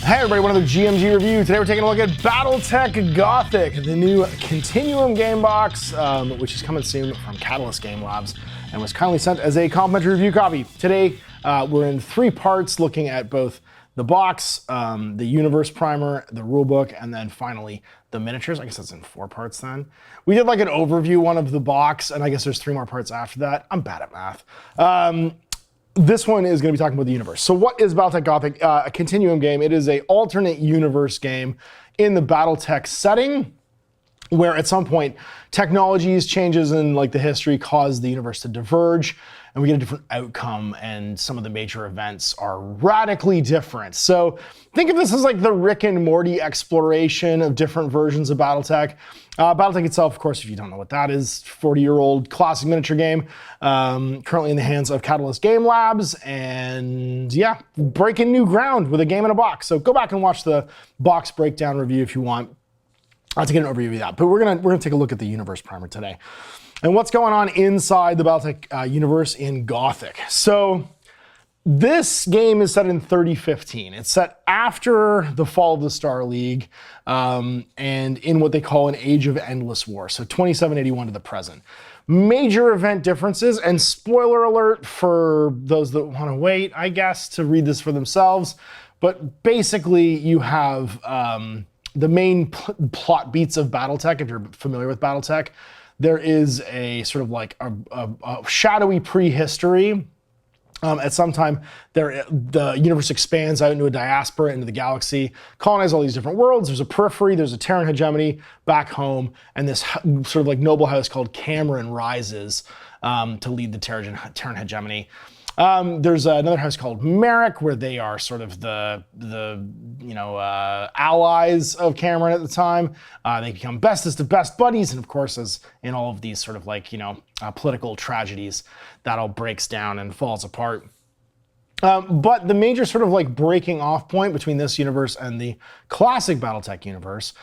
Hey everybody, another GMG review. Today we're taking a look at Battletech Gothic, the new Continuum game box, which is coming soon from Catalyst Game Labs and was kindly sent as a complimentary review copy. Today we're in 3 parts looking at both the box, the universe primer, the rulebook, and then finally the miniatures. I guess that's in 4 parts then. We did like an overview one of the box, and I guess there's 3 more parts after that. I'm bad at math. This one is going to be talking about the universe. So what is Battletech Gothic? A Continuum game. It is an alternate universe game in the Battletech setting, where at some point technologies, changes in like the history cause the universe to diverge, and we get a different outcome, and some of the major events are radically different. So think of this as like the Rick and Morty exploration of different versions of Battletech. Battletech itself, of course, if you don't know what that is, 40-year-old classic miniature game, currently in the hands of Catalyst Game Labs, and yeah, breaking new ground with a game in a box. So go back and watch the box breakdown review if you want to get an overview of that. But we're gonna take a look at the universe primer today and what's going on inside the Battletech universe in Gothic. So this game is set in 3015. It's set after the fall of the Star League and in what they call an age of endless war. So 2781 to the present. Major event differences, and spoiler alert for those that want to wait, I guess, to read this for themselves. But basically you have the main plot beats of Battletech, if you're familiar with Battletech. There is a sort of like a shadowy prehistory. At some time, the universe expands out into a diaspora, into the galaxy, colonize all these different worlds. There's a periphery, there's a Terran hegemony back home, and this sort of like noble house called Cameron rises to lead the Terran hegemony. There's another house called Mech, where they are sort of the allies of Cameron at the time. They become bestest of best buddies, and of course, as in all of these sort of like political tragedies, that all breaks down and falls apart. But the major sort of like breaking off point between this universe and the classic Battletech universe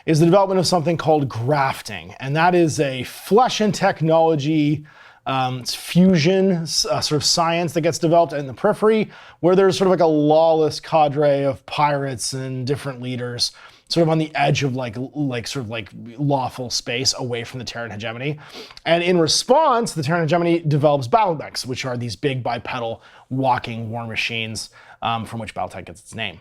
is the development of something called grafting, and that is a flesh and technology. It's fusion, sort of science that gets developed in the periphery, where there's sort of like a lawless cadre of pirates and different leaders, sort of on the edge of like lawful space away from the Terran hegemony. And in response, the Terran hegemony develops Battletechs, which are these big bipedal walking war machines from which Battletech gets its name.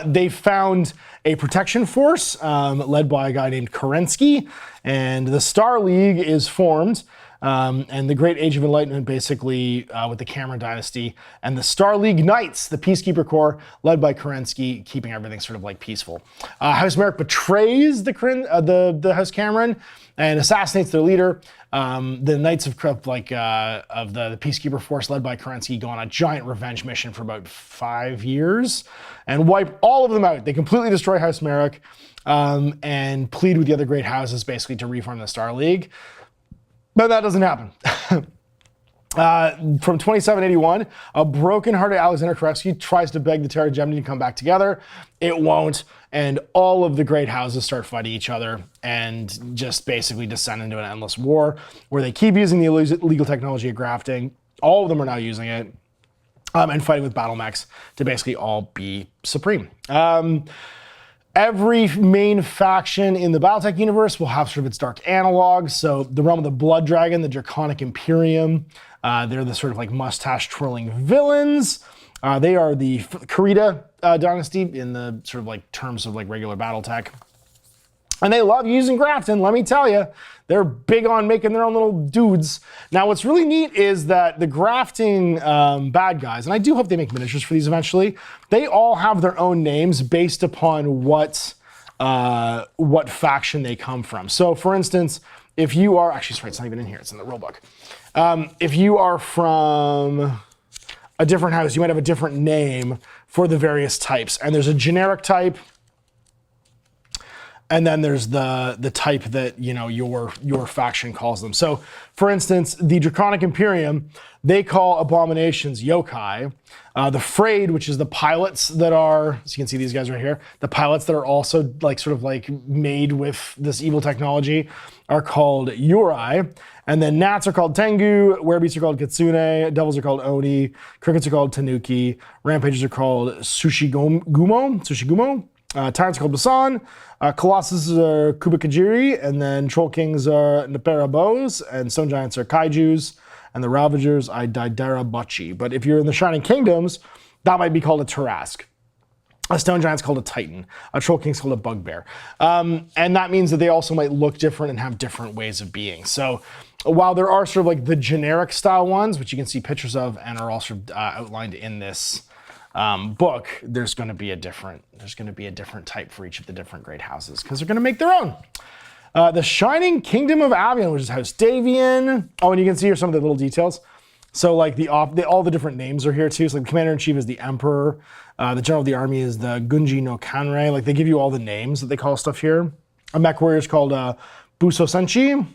They found a protection force led by a guy named Kerensky, and the Star League is formed. And the Great Age of Enlightenment, basically, with the Cameron Dynasty, and the Star League Knights, the Peacekeeper Corps, led by Kerensky, keeping everything sort of like peaceful. House Mech betrays the House Cameron and assassinates their leader. The Knights of the Peacekeeper Force, led by Kerensky, go on a giant revenge mission for about 5 years and wipe all of them out. They completely destroy House Mech and plead with the other great houses, basically, to reform the Star League. But that doesn't happen. From 2781, a broken-hearted Alexander Kerensky tries to beg the Terran hegemony to come back together. It won't, and all of the great houses start fighting each other and just basically descend into an endless war where they keep using the illegal technology of grafting. All of them are now using it and fighting with battle mechs to basically all be supreme. Every main faction in the Battletech universe will have sort of its dark analogs. So the realm of the Blood Dragon, the Draconic Imperium, they're the sort of like mustache-twirling villains. They are the Guerrilla dynasty in the sort of like terms of like regular Battletech. And they love using grafting, let me tell you. They're big on making their own little dudes. Now, what's really neat is that the grafting bad guys, and I do hope they make miniatures for these eventually, they all have their own names based upon what faction they come from. So, for instance, if you are, actually, sorry, it's not even in here, it's in the rulebook. If you are from a different house, you might have a different name for the various types. And there's a generic type, And then there's the type that, you know, your faction calls them. So, for instance, the Draconic Imperium, they call abominations yokai. The Frayed, which is the pilots that are, so you can see these guys right here, the pilots that are also like sort of like made with this evil technology are called Yurei. And then gnats are called Tengu, werebeasts are called Kitsune, devils are called Oni, crickets are called Tanuki, rampages are called Sushigumo, tyrants are called Basan, colossus are Kubikajiri, and then troll kings are Naperabos, and stone giants are Kaijus, and the ravagers are Daidarabachi. But if you're in the Shining Kingdoms, that might be called a Tarask. A stone giant's called a Titan. A troll king's called a Bugbear. And that means that they also might look different and have different ways of being. So while there are sort of like the generic style ones, which you can see pictures of and are also outlined in this book, there's going to be a different type for each of the different great houses because they're going to make their own. The Shining Kingdom of Avian, which is House Davian. Oh, and you can see here some of the little details. So like all the different names are here too. So like the commander-in-chief is the Emperor. The general of the army is the Gunji no Kanrei. Like they give you all the names that they call stuff here. A mech warrior is called Buso Senshi.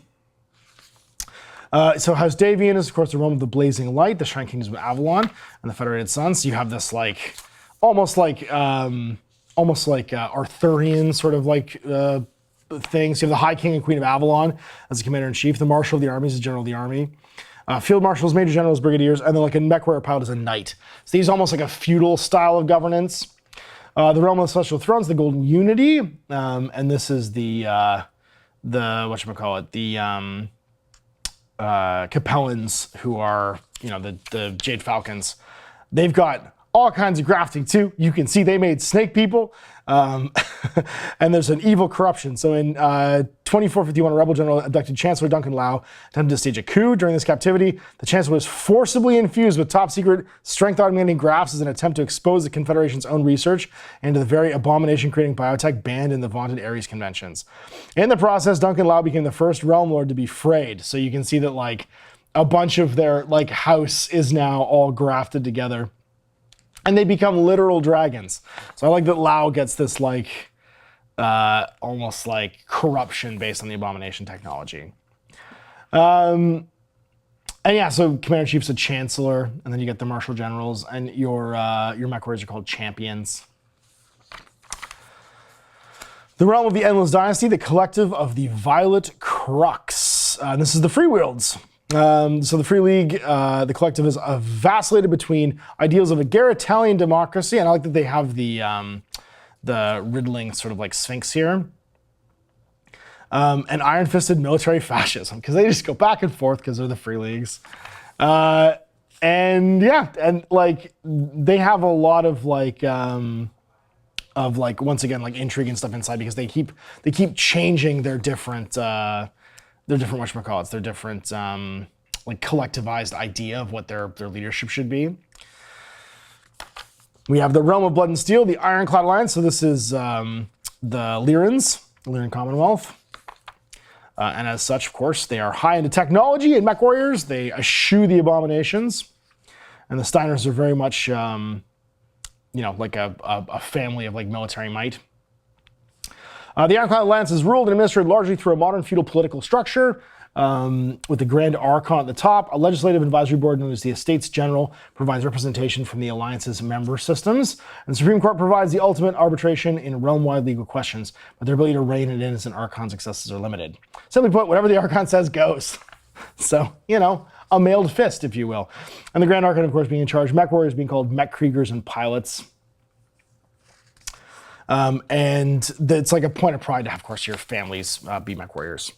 So House Davian is of course the realm of the blazing light, the Shining Kingdoms of Avalon, and the Federated Sun. So you have this like almost like Arthurian sort of like thing. So you have the High King and Queen of Avalon as the commander-in-chief. The Marshal of the Army is the general of the army. Field marshals, major generals, brigadiers, and then like a mech warrior pilot is a knight. So these almost like a feudal style of governance. The realm of the celestial thrones, the golden unity, and this is the whatchamacallit, the Capellans, who are, you know, the Jade Falcons. They've got all kinds of grafting too. You can see they made snake people. And there's an evil corruption. So in 2451, a rebel general abducted Chancellor Duncan Lau, attempted to stage a coup. During this captivity, the Chancellor was forcibly infused with top secret strength augmenting grafts as an attempt to expose the Confederation's own research into the very abomination creating biotech banned in the vaunted Ares conventions. In the process, Duncan Lau became the first realm lord to be frayed. So you can see that like a bunch of their like house is now all grafted together. And they become literal dragons. So I like that Lau gets this like, almost like corruption based on the abomination technology. And yeah, so Commander-in-Chief's a Chancellor, and then you get the Marshal Generals, and your mech warriors are called Champions. The realm of the Endless Dynasty, the collective of the Violet Crux. This is the Freewields. So the Free League, the collective is vacillated between ideals of a egalitarian democracy, and I like that they have the riddling sort of like Sphinx here, and iron-fisted military fascism, because they just go back and forth because they're the Free Leagues. And yeah, and like they have a lot of like once again like intrigue and stuff inside because they keep changing their different whatchamacallits, their different like collectivized idea of what their leadership should be. We have the Realm of Blood and Steel, the Ironclad Alliance. So this is the Lyran Commonwealth. And as such, of course, they are high into technology and mech warriors. They eschew the abominations. And the Steiners are very much, you know, like a family of like military might. The Ironclad Alliance is ruled and administered largely through a modern feudal political structure, with the Grand Archon at the top. A legislative advisory board known as the Estates General provides representation from the Alliance's member systems. And the Supreme Court provides the ultimate arbitration in realm-wide legal questions, but their ability to reign in innocent Archon's excesses are limited. Simply put, whatever the Archon says goes. So, you know, a mailed fist, if you will. And the Grand Archon, of course, being in charge. Mech warriors being called Mech Kriegers and pilots. And it's like a point of pride to have, of course, your families be mech warriors.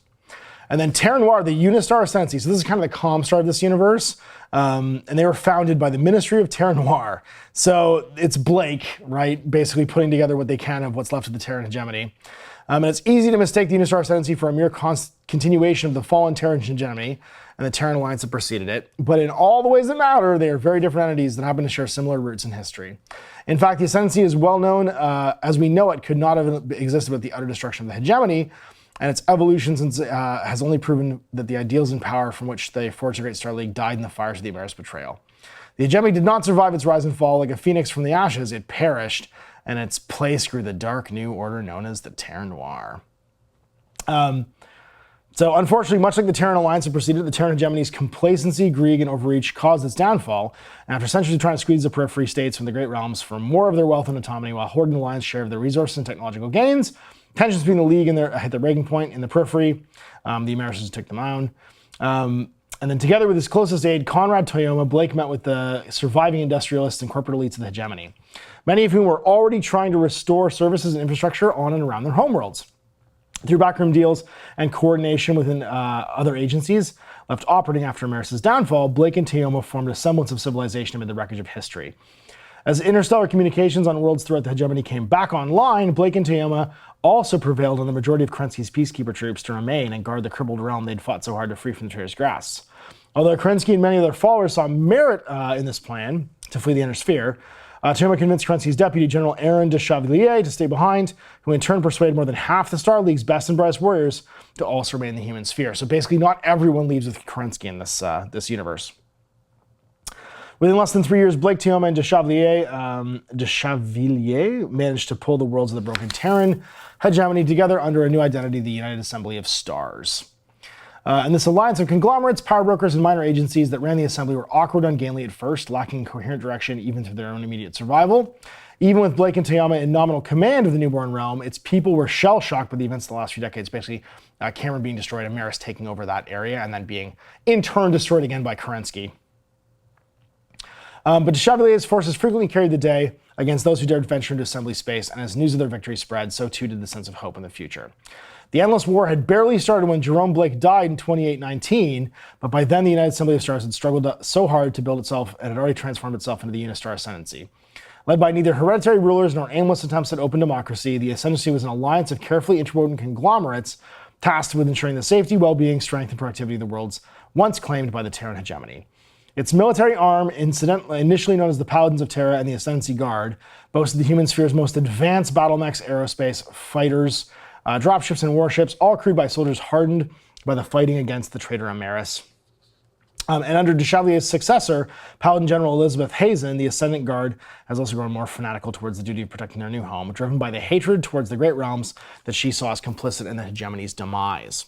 And then Terra Noir, the UniStar Ascendancy. So this is kind of the Comstar of this universe. And they were founded by the Ministry of Terra Noir. So it's Blake, right, basically putting together what they can of what's left of the Terran hegemony. And it's easy to mistake the UniStar Ascendancy for a mere continuation of the fallen Terran hegemony and the Terran alliance that preceded it. But in all the ways that matter, they are very different entities that happen to share similar roots in history. In fact, the Ascendancy is well known as we know it could not have existed with the utter destruction of the hegemony, and its evolution since has only proven that the ideals and power from which they forged the Great Star League died in the fires of the Ameris betrayal. The hegemony did not survive its rise and fall. Like a phoenix from the ashes, it perished, and its place grew the dark new order known as the Terra Noire. So unfortunately, much like the Terran Alliance had proceeded, the Terran hegemony's complacency, greed, and overreach caused its downfall. And after centuries of trying to squeeze the periphery states from the Great Realms for more of their wealth and autonomy while hoarding the Alliance's share of their resources and technological gains, tensions between the League and hit their breaking point in the periphery. The Americans took them down. And then together with his closest aide, Conrad Toyama, Blake met with the surviving industrialists and corporate elites of the hegemony, many of whom were already trying to restore services and infrastructure on and around their homeworlds. Through backroom deals and coordination within other agencies left operating after Ameris' downfall, Blake and Toyama formed a semblance of civilization amid the wreckage of history. As interstellar communications on worlds throughout the hegemony came back online, Blake and Toyama also prevailed on the majority of Kerensky's peacekeeper troops to remain and guard the crippled realm they'd fought so hard to free from the traitor's grasp. Although Kerensky and many of their followers saw merit in this plan to flee the inner sphere, Toyama convinced Kerensky's deputy, General Aaron de Chevalier, to stay behind, who in turn persuaded more than half the Star League's best and brightest warriors to also remain in the human sphere. So basically, not everyone leaves with Kerensky in this universe. Within less than 3 years, Blake, Toyama, and de Chevalier managed to pull the worlds of the broken Terran hegemony together under a new identity, the United Assembly of Stars. And this alliance of conglomerates, power brokers, and minor agencies that ran the assembly were awkward, ungainly at first, lacking coherent direction even through their own immediate survival. Even with Blake and Toyama in nominal command of the newborn realm, its people were shell-shocked by the events of the last few decades, basically Cameron being destroyed and Maris taking over that area and then being in turn destroyed again by Kerensky. But de Chevalier's forces frequently carried the day against those who dared venture into assembly space, and as news of their victory spread, so too did the sense of hope in the future. The endless war had barely started when Jerome Blake died in 2819, but by then the United Assembly of Stars had struggled so hard to build itself and had already transformed itself into the UniStar Ascendancy. Led by neither hereditary rulers nor aimless attempts at open democracy, the Ascendancy was an alliance of carefully interwoven conglomerates tasked with ensuring the safety, well-being, strength, and productivity of the worlds once claimed by the Terran hegemony. Its military arm, initially known as the Paladins of Terra and the Ascendancy Guard, boasted the human sphere's most advanced battle mechs, aerospace, fighters, dropships, and warships, all crewed by soldiers hardened by the fighting against the traitor Ameris. And under de Chevalier's successor, Paladin General Elizabeth Hazen, the Ascendant Guard has also grown more fanatical towards the duty of protecting their new home, driven by the hatred towards the Great Realms that she saw as complicit in the hegemony's demise.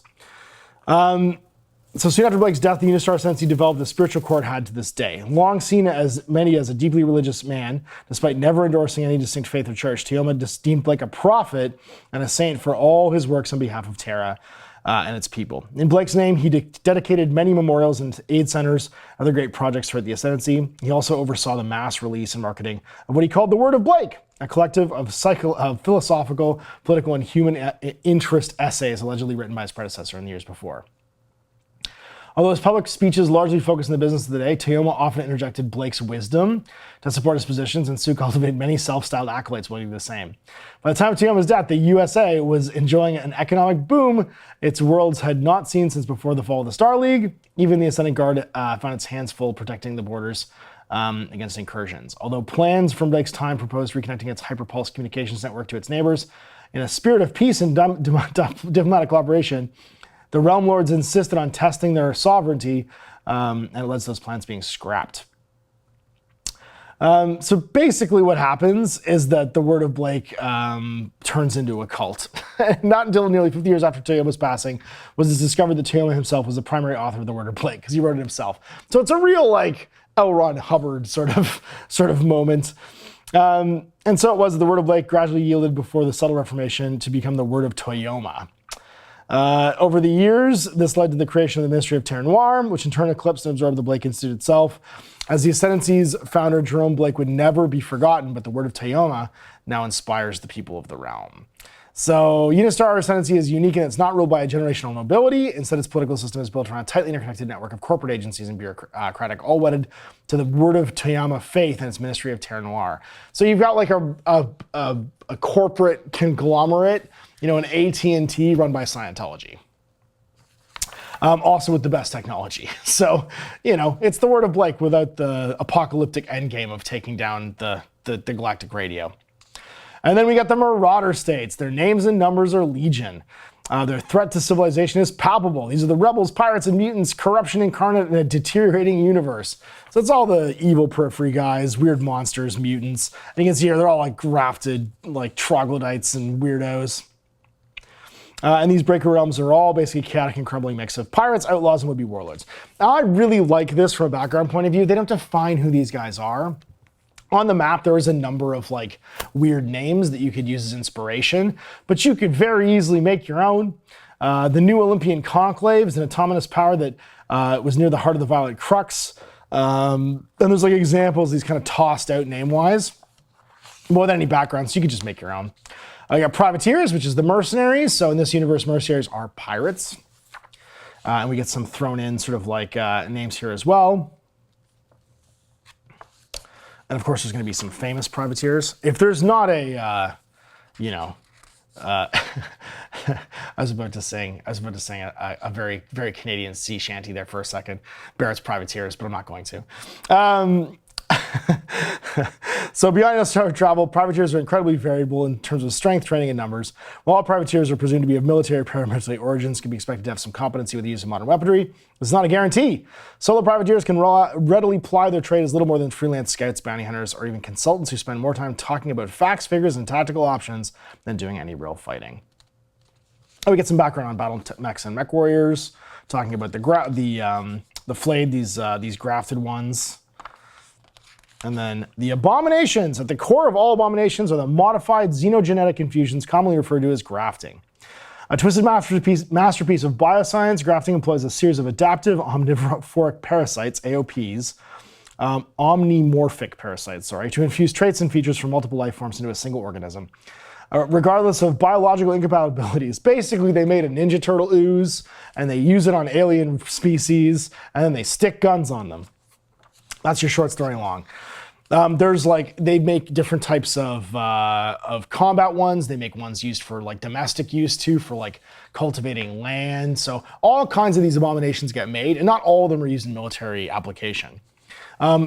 So soon after Blake's death, the UniStar Ascendancy developed the spiritual core it had to this day. Long seen as many as a deeply religious man, despite never endorsing any distinct faith or church, Toyama deemed Blake a prophet and a saint for all his works on behalf of Terra and its people. In Blake's name, he dedicated many memorials and aid centers, other great projects throughout the Ascendancy. He also oversaw the mass release and marketing of what he called the Word of Blake, a collective of philosophical, political, and human interest essays allegedly written by his predecessor in the years before. Although his public speeches largely focused on the business of the day, Toyama often interjected Blake's wisdom to support his positions, and so cultivated many self-styled accolades while doing the same. By the time of Toyama's death, the USA was enjoying an economic boom its worlds had not seen since before the fall of the Star League. Even the Ascendant Guard found its hands full protecting the borders against incursions. Although plans from Blake's time proposed reconnecting its hyperpulse communications network to its neighbors in a spirit of peace and diplomatic cooperation, the Realm Lords insisted on testing their sovereignty, and it led to those plans being scrapped. So basically what happens is that the Word of Blake turns into a cult. Not until nearly 50 years after Toyama's passing was it discovered that Toyama himself was the primary author of the Word of Blake, because he wrote it himself. So it's a real, like, L. Ron Hubbard sort of moment. And so it was that the Word of Blake gradually yielded before the subtle reformation to become the Word of Toyama. Over the years, this led to the creation of the Ministry of Terra Noire, which in turn eclipsed and absorbed the Blake Institute itself. As the Ascendancy's founder, Jerome Blake, would never be forgotten, but the Word of Toyama now inspires the people of the realm. So UniStar Ascendancy is unique in that it's not ruled by a generational nobility. Instead, its political system is built around a tightly interconnected network of corporate agencies and bureaucratic, all wedded to the Word of Toyama faith and its Ministry of Terra Noire. So you've got like a corporate conglomerate, you know, an AT&T run by Scientology. Also with the best technology. So, you know, it's the Word of Blake without the apocalyptic endgame of taking down the galactic radio. And then we got the Marauder states. Their names and numbers are legion. Their threat to civilization is palpable. These are the rebels, pirates, and mutants, corruption incarnate in a deteriorating universe. So it's all the evil periphery guys, weird monsters, mutants. And you can see here, they're all like grafted, like troglodytes and weirdos. And these Breaker Realms are all basically a chaotic and crumbling mix of pirates, outlaws, and would-be warlords. Now, I really like this from a background point of view. They don't define who these guys are. On the map, there is a number of like weird names that you could use as inspiration, but you could very easily make your own. The new Olympian Conclave is an autonomous power that was near the heart of the Violet Crux. And there's like examples, these kind of tossed out name-wise. But without any background, so you could just make your own. You got privateers, which is the mercenaries. So in this universe, mercenaries are pirates. And we get some thrown in sort of like names here as well. And of course, there's going to be some famous privateers. If there's not a, I was about to sing a very, very Canadian sea shanty there for a second. Barrett's Privateers, but I'm not going to. So beyond interstellar travel, privateers are incredibly variable in terms of strength, training, and numbers. While all privateers are presumed to be of military or paramilitary origins, can be expected to have some competency with the use of modern weaponry. This is not a guarantee. Solo privateers can readily ply their trade as little more than freelance scouts, bounty hunters, or even consultants who spend more time talking about facts, figures, and tactical options than doing any real fighting. And we get some background on battle mechs and mech warriors, talking about the flayed, these grafted ones. And then the abominations. At the core of all abominations are the modified xenogenetic infusions, commonly referred to as grafting. A twisted masterpiece of bioscience, grafting employs a series of adaptive omnivorous parasites, AOPs, omnimorphic parasites, to infuse traits and features from multiple life forms into a single organism. Regardless of biological incompatibilities. Basically, they made a Ninja Turtle ooze, and they use it on alien species, and then they stick guns on them. That's your short story long. They make different types of combat ones. They make ones used for like domestic use too, for like cultivating land. So all kinds of these abominations get made, and not all of them are used in military application.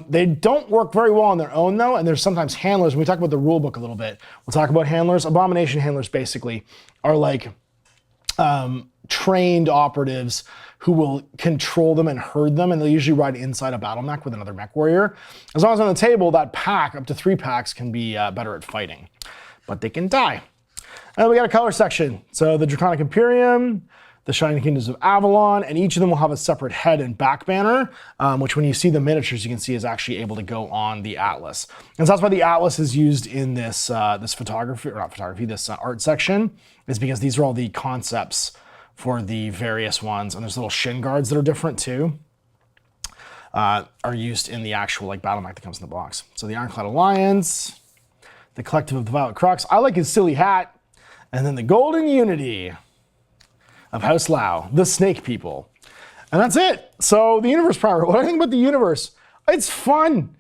They don't work very well on their own though, and there's sometimes handlers. When we talk about the rule book a little bit, we'll talk about handlers. Abomination handlers basically are like trained operatives who will control them and herd them, and they'll usually ride inside a battle mech with another mech warrior. As long as on the table, that pack, up to 3 packs, can be better at fighting. But they can die. And we got a color section. So the Draconic Imperium, the Shining Kingdoms of Avalon, and each of them will have a separate head and back banner, which when you see the miniatures, you can see is actually able to go on the Atlas. And so that's why the Atlas is used in this this art section, is because these are all the concepts for the various ones, and there's little shin guards that are different too, are used in the actual like battle mech that comes in the box. So the Ironclad Alliance, the Collective of the Violet Crux. I like his silly hat, and then the Golden Unity of House Lao, the Snake People, and that's it. So the Universe Primer. What do I think about the universe? It's fun.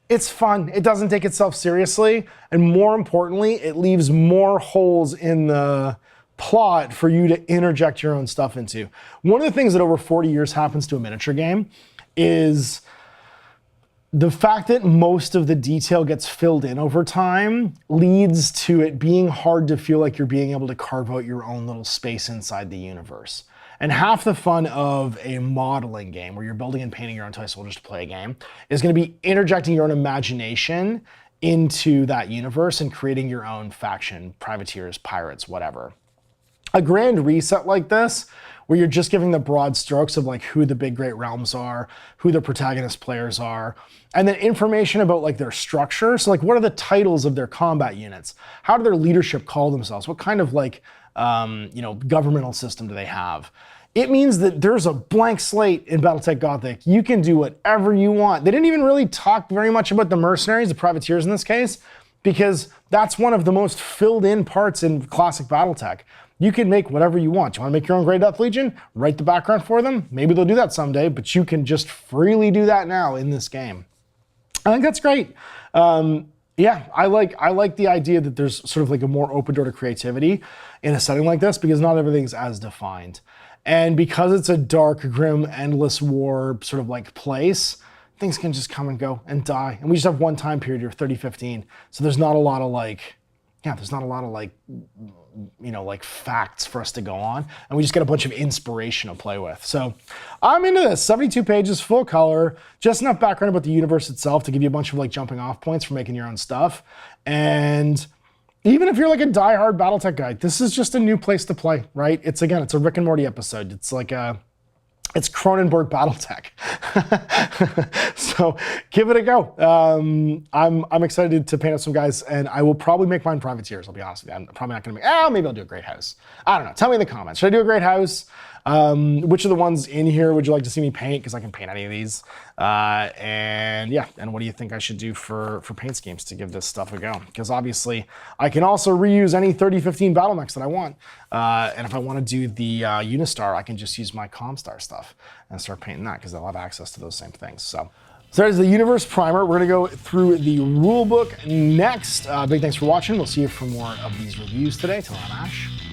It's fun. It doesn't take itself seriously, and more importantly, it leaves more holes in the plot for you to interject your own stuff into. One of the things that over 40 years happens to a miniature game is the fact that most of the detail gets filled in over time leads to it being hard to feel like you're being able to carve out your own little space inside the universe. And half the fun of a modeling game where you're building and painting your own toy soldiers to play a game is going to be interjecting your own imagination into that universe and creating your own faction, privateers, pirates, whatever. A grand reset like this, where you're just giving the broad strokes of like who the big great realms are, who the protagonist players are, and then information about like their structure. So like, what are the titles of their combat units? How do their leadership call themselves? What kind of like, governmental system do they have? It means that there's a blank slate in Battletech Gothic. You can do whatever you want. They didn't even really talk very much about the mercenaries, the privateers in this case, because that's one of the most filled in parts in classic Battletech. You can make whatever you want. You want to make your own Grey Death Legion? Write the background for them. Maybe they'll do that someday, but you can just freely do that now in this game. I think that's great. Yeah, I like the idea that there's sort of like a more open door to creativity in a setting like this, because not everything's as defined. And because it's a dark, grim, endless war sort of like place, things can just come and go and die. And we just have one time period here, 3015. So there's not a lot of like yeah, there's not a lot of like, like facts for us to go on, and we just get a bunch of inspiration to play with. So I'm into this. 72 pages, full color, just enough background about the universe itself to give you a bunch of like jumping off points for making your own stuff. And even if you're like a diehard Battletech guy, this is just a new place to play, right? It's a Rick and Morty episode. It's like it's Cronenberg Battletech. So give it a go. I'm excited to paint up some guys, and I will probably make mine privateers, I'll be honest with you. I'm probably not gonna make, maybe I'll do a great house. I don't know, tell me in the comments. Should I do a great house? Which of the ones in here would you like to see me paint? Because I can paint any of these. And yeah, and what do you think I should do for paint schemes to give this stuff a go? Because obviously I can also reuse any 3015 battle mechs that I want. And if I want to do the UniStar, I can just use my Comstar stuff and start painting that, because I'll have access to those same things. So there's the Universe Primer. We're gonna go through the rule book next. Big thanks for watching. We'll see you for more of these reviews today. Till I'm Ash.